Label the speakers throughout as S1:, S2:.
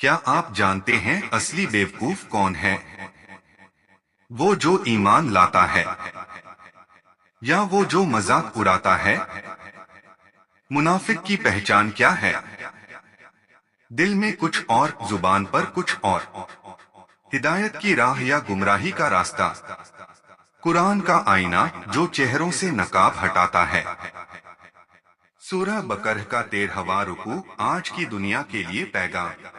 S1: کیا آپ جانتے ہیں اصلی بیوقوف کون ہے؟ وہ جو ایمان لاتا ہے یا وہ جو مذاق اڑاتا ہے؟ منافق کی پہچان کیا ہے؟ دل میں کچھ اور، زبان پر کچھ اور۔ ہدایت کی راہ یا گمراہی کا راستہ؟ قرآن کا آئینہ جو چہروں سے نقاب ہٹاتا ہے۔ سورہ بقرہ کا 13واں رکوع آج کی دنیا کے لیے پیغام۔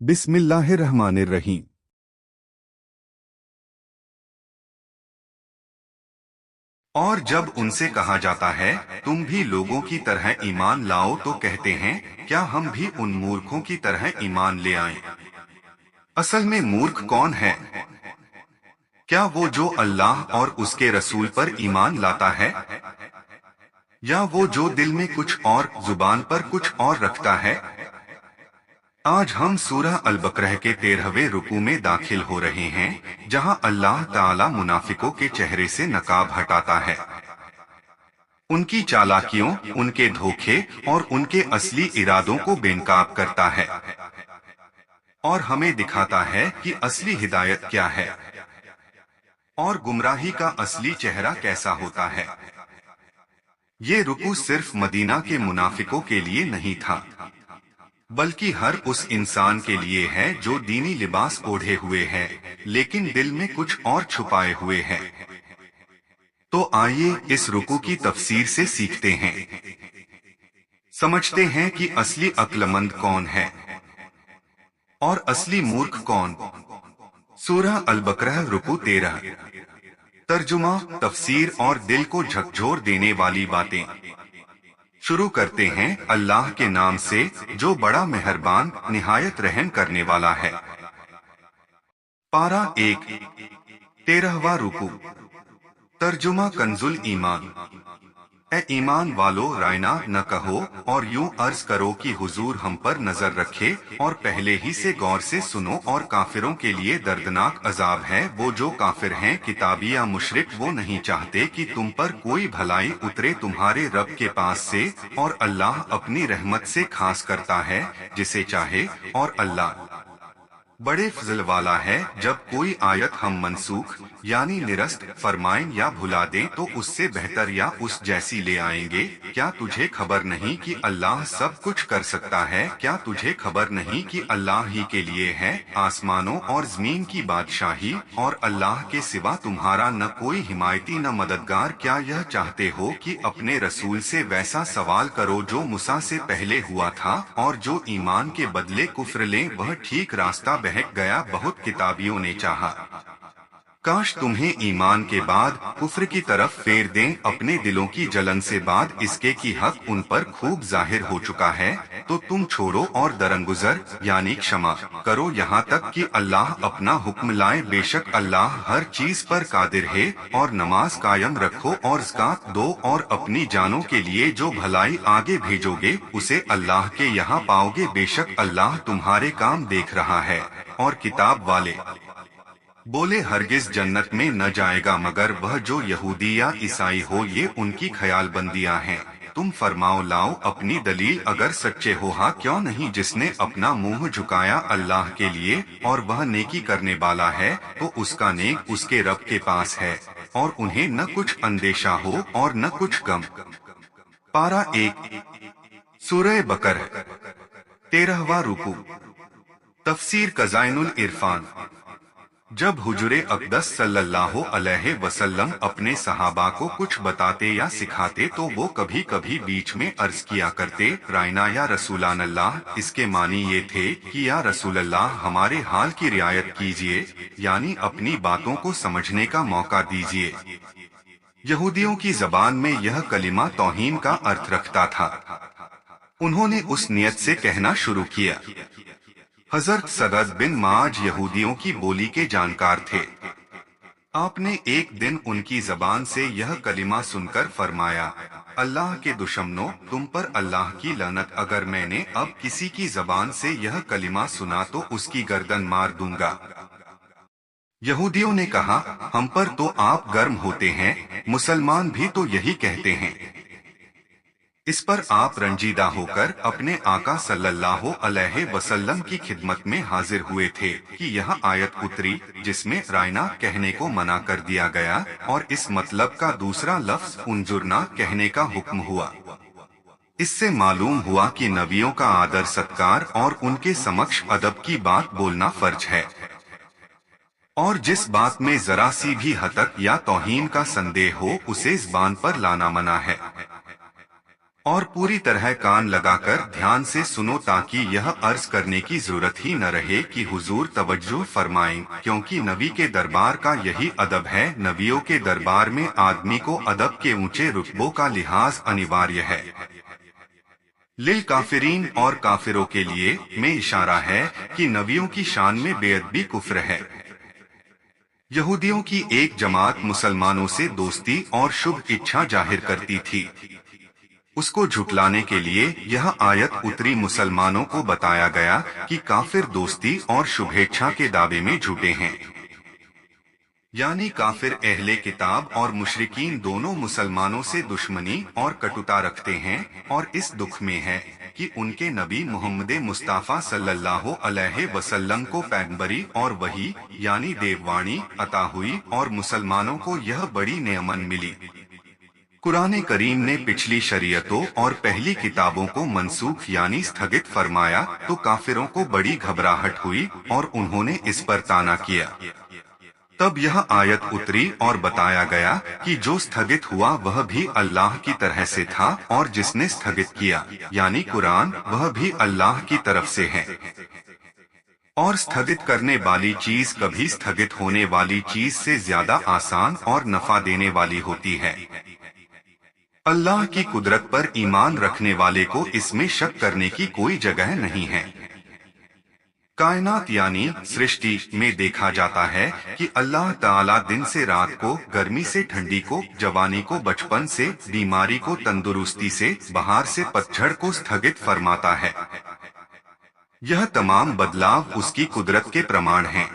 S1: بسم اللہ الرحمن الرحیم۔ اور جب ان سے کہا جاتا ہے تم بھی لوگوں کی طرح ایمان لاؤ تو کہتے ہیں کیا ہم بھی ان مورکھوں کی طرح ایمان لے آئیں؟ اصل میں مورکھ کون ہے؟ کیا وہ جو اللہ اور اس کے رسول پر ایمان لاتا ہے، یا وہ جو دل میں کچھ اور، زبان پر کچھ اور رکھتا ہے؟ آج ہم سورہ البقرہ کے 13ویں رکوع میں داخل ہو رہے ہیں، جہاں اللہ تعالی منافقوں کے چہرے سے نقاب ہٹاتا ہے، ان کی چالاکیوں، ان کے دھوکے اور ان کے اصلی ارادوں کو بے نقاب کرتا ہے، اور ہمیں دکھاتا ہے کہ اصلی ہدایت کیا ہے اور گمراہی کا اصلی چہرہ کیسا ہوتا ہے۔ یہ رکوع صرف مدینہ کے منافقوں کے لیے نہیں تھا، بلکہ ہر اس انسان کے لیے ہے جو دینی لباس اوڑھے ہوئے ہے لیکن دل میں کچھ اور چھپائے ہوئے ہے۔ تو آئیے اس رکوع کی تفسیر سے سیکھتے ہیں، سمجھتے ہیں کہ اصلی عقل مند کون ہے اور اصلی مورکھ کون۔ سورہ البقرہ رکوع 13۔ ترجمہ، تفسیر اور دل کو جھکجھور دینے والی باتیں۔ شروع کرتے ہیں اللہ کے نام سے جو بڑا مہربان، نہایت رحم کرنے والا ہے۔ پارہ 1، 13واں رکوع۔ ترجمہ کنز ایمان۔ اے ایمان والو، رائنا نہ کہو اور یوں عرض کرو کہ حضور ہم پر نظر رکھے، اور پہلے ہی سے غور سے سنو، اور کافروں کے لیے دردناک عذاب ہے۔ وہ جو کافر ہیں، کتابی یا مشرک، وہ نہیں چاہتے کہ تم پر کوئی بھلائی اترے تمہارے رب کے پاس سے، اور اللہ اپنی رحمت سے خاص کرتا ہے جسے چاہے، اور اللہ بڑے فضل والا ہے۔ جب کوئی آیت ہم منسوخ یعنی نرست فرمائیں یا بھلا دیں تو اس سے بہتر یا اس جیسی لے آئیں گے۔ کیا تجھے خبر نہیں کہ اللہ سب کچھ کر سکتا ہے؟ کیا تجھے خبر نہیں کہ اللہ ہی کے لیے ہے آسمانوں اور زمین کی بادشاہی، اور اللہ کے سوا تمہارا نہ کوئی حمایتی نہ مددگار؟ کیا یہ چاہتے ہو کہ اپنے رسول سے ویسا سوال کرو جو موسیٰ سے پہلے ہوا تھا، اور جو ایمان کے بدلے کفر لیں؟ وہ ٹھیک راستہ بہک گیا۔ بہت کتابیوں نے چاہا کاش تمہیں ایمان کے بعد کفر کی طرف پھیر دیں، اپنے دلوں کی جلن سے بعد اس کے کہ حق ان پر خوب ظاہر ہو چکا ہے، تو تم چھوڑو اور درگزر یعنی क्षमा کرو یہاں تک کہ اللہ اپنا حکم لائے۔ بے شک اللہ ہر چیز پر قادر ہے۔ اور نماز قائم رکھو اور زکوٰۃ دو، اور اپنی جانوں کے لیے جو بھلائی آگے بھیجو گے اسے اللہ کے یہاں پاؤ گے۔ بے شک اللہ تمہارے کام دیکھ رہا ہے۔ اور کتاب والے بولے ہرگز جنت میں نہ جائے گا مگر وہ جو یہودی یا عیسائی ہو، یہ ان کی خیال بندیاں ہیں۔ تم فرماؤ لاؤ اپنی دلیل اگر سچے ہو، ہاں کیوں نہیں؟ جس نے اپنا منہ جھکایا اللہ کے لیے اور وہ نیکی کرنے والا ہے تو اس کا نیک اس کے رب کے پاس ہے، اور انہیں نہ کچھ اندیشہ ہو اور نہ کچھ غم۔ پارہ 1، سورہ بقرہ، 13واں رکوع۔ تفسیر خزائن العرفان۔ جب حضور اقدس صلی اللہ علیہ وسلم اپنے صحابہ کو کچھ بتاتے یا سکھاتے تو وہ کبھی کبھی بیچ میں عرض کیا کرتے رائنا یا رسولان اللہ۔ اس کے معنی یہ تھے کہ یا رسول اللہ ہمارے حال کی رعایت کیجیے، یعنی اپنی باتوں کو سمجھنے کا موقع دیجیے۔ یہودیوں کی زبان میں یہ کلمہ توہین کا ارتھ رکھتا تھا۔ انہوں نے اس نیت سے کہنا شروع کیا۔ حضرت سعد بن معاذ یہودیوں کی بولی کے جانکار تھے۔ آپ نے ایک دن ان کی زبان سے یہ کلمہ سن کر فرمایا، اللہ کے دشمنوں، تم پر اللہ کی لعنت! اگر میں نے اب کسی کی زبان سے یہ کلمہ سنا تو اس کی گردن مار دوں گا۔ یہودیوں نے کہا، ہم پر تو آپ گرم ہوتے ہیں، مسلمان بھی تو یہی کہتے ہیں۔ इस पर आप रंजीदा होकर अपने आका सल्लल्लाहु अलैहि वसल्लम की खिदमत में हाजिर हुए थे कि यह आयत उतरी जिसमें रायना कहने को मना कर दिया गया और इस मतलब का दूसरा लफ्ज उनजुरना कहने का हुक्म हुआ। इससे मालूम हुआ कि नबियों का आदर सत्कार और उनके समक्ष अदब की बात बोलना फर्ज है, और जिस बात में जरा सी भी हतक या तौहीन का संदेह हो उसे ज़बान पर लाना मना है। और पूरी तरह कान लगाकर ध्यान से सुनो ताकि यह अर्ज करने की जरूरत ही न रहे कि हुजूर तवज्जो फरमाएं, क्योंकि नबी के दरबार का यही अदब है। नबियों के दरबार में आदमी को अदब के ऊंचे रुतबों का लिहाज अनिवार्य है। लिल काफिरीन और काफिरों के लिए में इशारा है कि नबियों की शान में बेअदबी कुफ्र है। यहूदियों की एक जमात मुसलमानों से दोस्ती और शुभ इच्छा जाहिर करती थी। उसको झुटलाने के लिए यह आयत उतरी। मुसलमानों को बताया गया कि काफिर दोस्ती और शुभेच्छा के दावे में झूठे हैं, यानी काफिर अहले किताब और मुशरिकीन दोनों मुसलमानों से दुश्मनी और कटुता रखते हैं, और इस दुख में है कि उनके नबी मोहम्मद मुस्तफा सल्लल्लाहु अलैहि वसल्लम को पैगंबरी और वही यानी देववाणी अता हुई और मुसलमानों को यह बड़ी नेमत मिली। कुरान करीम ने पिछली शरीयतों और पहली किताबों को मनसूख यानी स्थगित फरमाया तो काफिरों को बड़ी घबराहट हुई और उन्होंने इस पर ताना किया। तब यह आयत उतरी और बताया गया कि जो स्थगित हुआ वह भी अल्लाह की तरह से था, और जिसने स्थगित किया यानी कुरान वह भी अल्लाह की तरफ से है। और स्थगित करने वाली चीज कभी स्थगित होने वाली चीज से ज्यादा आसान और नफा देने वाली होती है। अल्लाह की कुदरत पर ईमान रखने वाले को इसमें शक करने की कोई जगह नहीं है। कायनात यानी सृष्टि में देखा जाता है कि अल्लाह ताला दिन से रात को, गर्मी से ठंडी को, जवानी को बचपन से, बीमारी को तंदुरुस्ती से, बहार से पतझड़ को स्थगित फरमाता है। यह तमाम बदलाव उसकी कुदरत के प्रमाण हैं।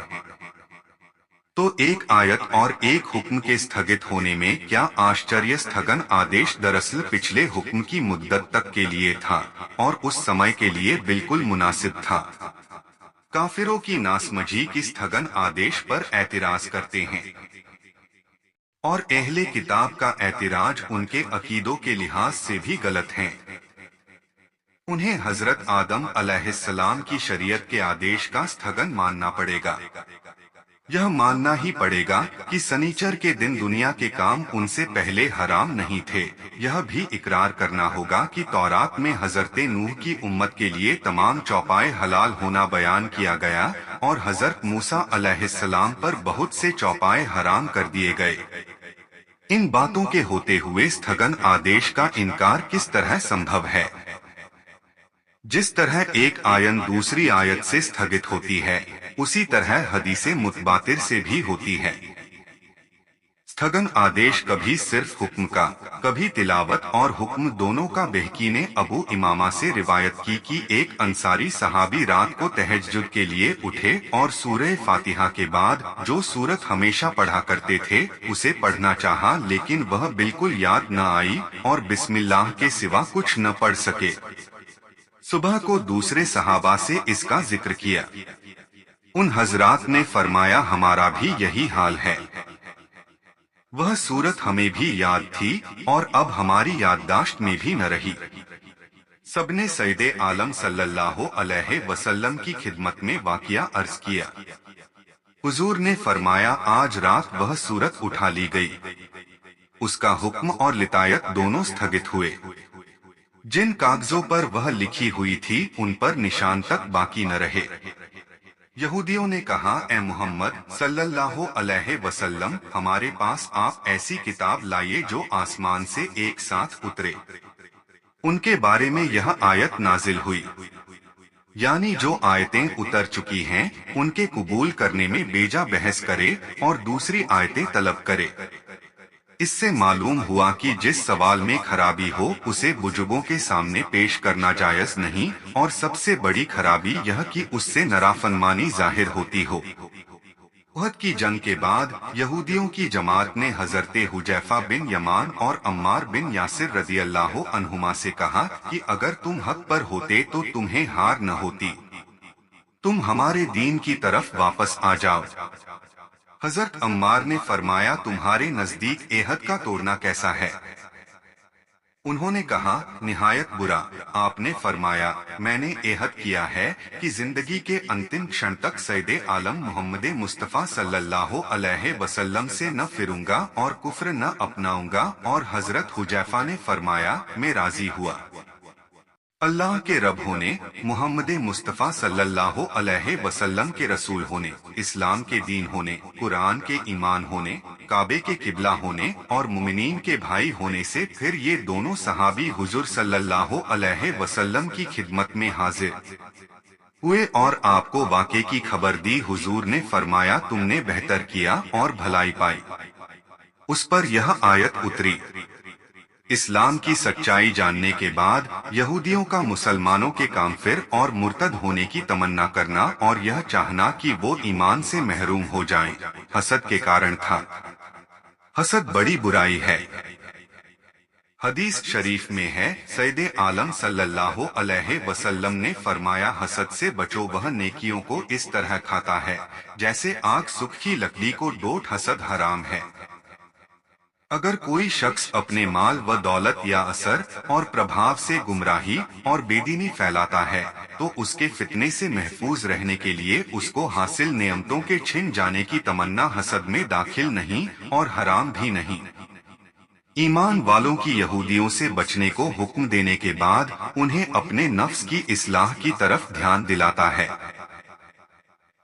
S1: तो एक आयत और एक हुक्म के स्थगित होने में क्या आश्चर्य। स्थगन आदेश दरअसल पिछले हुक्म की मुद्दत तक के लिए था और उस समय के लिए बिल्कुल मुनासिब था। काफिरों की नासमझी की स्थगन आदेश पर एतराज करते हैं, और अहले किताब का एतराज उनके अकीदों के लिहाज से भी गलत है। उन्हें हजरत आदम अलैहिस्सलाम की शरीयत के आदेश का स्थगन मानना पड़ेगा। यह मानना ही पड़ेगा कि सनीचर के दिन दुनिया के काम उनसे पहले हराम नहीं थे। यह भी इकरार करना होगा कि तौरात में हजरत नूह की उम्मत के लिए तमाम चौपाए हलाल होना बयान किया गया, और हजरत मूसा अलैहिस्सलाम पर बहुत से चौपाए हराम कर दिए गए। इन बातों के होते हुए स्थगन आदेश का इनकार किस तरह संभव है? जिस तरह एक आयन दूसरी आयत से स्थगित होती है, उसी तरह हदीसे मुतबातिर से भी होती है। स्थगन आदेश कभी सिर्फ हुक्म का, कभी तिलावत और हुक्म दोनों का। बहकी ने अबू इमामा से रिवायत की कि एक अंसारी सहाबी रात को तहज्जुद के लिए उठे और सूरह फातिहा के बाद जो सूरत हमेशा पढ़ा करते थे उसे पढ़ना चाहा, लेकिन वह बिल्कुल याद न आई और बिस्मिल्लाह के सिवा कुछ न पढ़ सके। सुबह को दूसरे सहाबा से इसका जिक्र किया। उन हजरात ने फरमाया, हमारा भी यही हाल है। वह सूरत हमें भी याद थी और अब हमारी याददाश्त में भी न रही। सबने सईदे आलम सल्लल्लाहु अलैहि वसल्लम की खिदमत में वाकिया अर्ज किया। हुजूर ने फरमाया, आज रात वह सूरत उठा ली गई। उसका हुक्म और लितायत दोनों स्थगित हुए। जिन कागजों पर वह लिखी हुई थी उन पर निशान तक बाकी न रहे। यहूदियों ने कहा, ए मोहम्मद सल्लल्लाहु अलैहि वसल्लम, हमारे पास आप ऐसी किताब लाइए जो आसमान से एक साथ उतरे। उनके बारे में यह आयत नाजिल हुई, यानी जो आयतें उतर चुकी हैं उनके कबूल करने में बेजा बहस करे और दूसरी आयतें तलब करे। इससे मालूम हुआ कि जिस सवाल में खराबी हो उसे बुजुर्गों के सामने पेश करना जायज नहीं, और सबसे बड़ी खराबी यह कि उससे नराफरमानी जाहिर होती हो। उहद की जंग के बाद यहूदियों की जमात ने हजरत हुजैफा बिन यमान और अम्मार बिन यासिर रज़ी अल्लाह अन्हुमा से कहा कि अगर तुम हक पर होते तो तुम्हें हार न होती, तुम हमारे दीन की तरफ वापस आ जाओ। हजरत अम्मार ने फरमाया, तुम्हारे नजदीक एहद का तोड़ना कैसा है? उन्होंने कहा, निहायत बुरा। आपने फरमाया, मैंने एहद किया है कि जिंदगी के अंतिम क्षण तक सैयदे आलम मोहम्मद मुस्तफ़ा सल्लल्लाहु अलैहि वसल्लम से न फिरूंगा और कुफ्र न अपनाऊंगा। और हजरत हुजैफा ने फरमाया, मैं राजी हुआ। अल्लाह के रब होने, मोहम्मद मुस्तफ़ा सल्लल्लाहु अलैहि वसल्लम के रसूल होने, इस्लाम के दीन होने, कुरान के ईमान होने, काबे के किबला होने और मुमिनीन के भाई होने से फिर ये दोनों सहाबी हुजूर सल्लल्लाहु अलैहि वसल्लम की खिदमत में हाजिर हुए और आपको वाक़े की खबर दी। हुजूर ने फरमाया, तुमने बेहतर किया और भलाई पाई। उस पर यह आयत उतरी। इस्लाम की सच्चाई जानने के बाद यहूदियों का मुसलमानों के काफिर और मुर्तद होने की तमन्ना करना और यह चाहना कि वो ईमान से महरूम हो जाएं, हसद के कारण था। हसद बड़ी बुराई है। हदीस शरीफ में है, सैयदे आलम सल्लल्लाहु अलैहि वसल्लम ने फरमाया, हसद से बचो, वह नेकियों को इस तरह खाता है जैसे आग सूखी लकड़ी को डोट। हसद हराम है। अगर कोई शख्स अपने माल व दौलत या असर और प्रभाव से गुमराही और बेदीनी फैलाता है तो उसके फितने से महफूज रहने के लिए उसको हासिल नेमतों के छिन जाने की तमन्ना हसद में दाखिल नहीं और हराम भी नहीं। ईमान वालों की यहूदियों से बचने को हुक्म देने के बाद उन्हें अपने नफ्स की इस्लाह की तरफ ध्यान दिलाता है।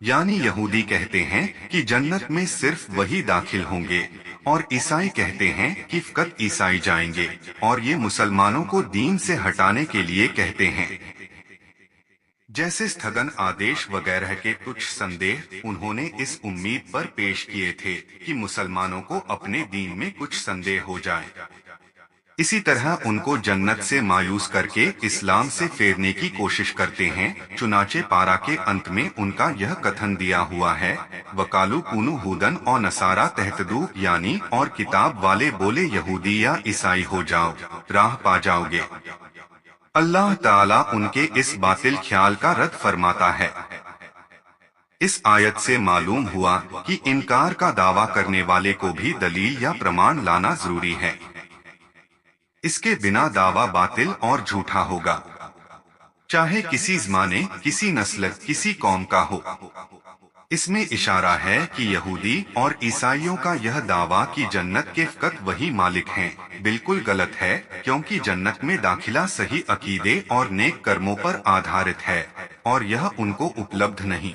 S1: यानी यहूदी कहते हैं कि जन्नत में सिर्फ वही दाखिल होंगे और ईसाई कहते हैं कि फकत ईसाई जाएंगे, और ये मुसलमानों को दीन से हटाने के लिए कहते हैं। जैसे स्थगन आदेश वगैरह के तुच्छ संदेह उन्होंने इस उम्मीद पर पेश किए थे कि मुसलमानों को अपने दीन में कुछ संदेह हो जाए। इसी तरह उनको जन्नत से मायूस करके इस्लाम से फेरने की कोशिश करते हैं। चुनाचे पारा के अंत में उनका यह कथन दिया हुआ है, वकालू कुनू हुदन और नसारा तहतदू, यानी और किताब वाले बोले यहूदी या ईसाई हो जाओ, राह पा जाओगे। अल्लाह ताला उनके इस बातिल ख्याल का रद्द फरमाता है। इस आयत से मालूम हुआ कि इनकार का दावा करने वाले को भी दलील या प्रमाण लाना जरूरी है। इसके बिना दावा बातिल और झूठा होगा, चाहे किसी ज़माने, किसी नस्ल, किसी कौम का हो। इसमें इशारा है कि यहूदी और ईसाइयों का यह दावा कि जन्नत के फकत वही मालिक हैं, बिल्कुल गलत है, क्योंकि जन्नत में दाखिला सही अकीदे और नेक कर्मों पर आधारित है और यह उनको उपलब्ध नहीं।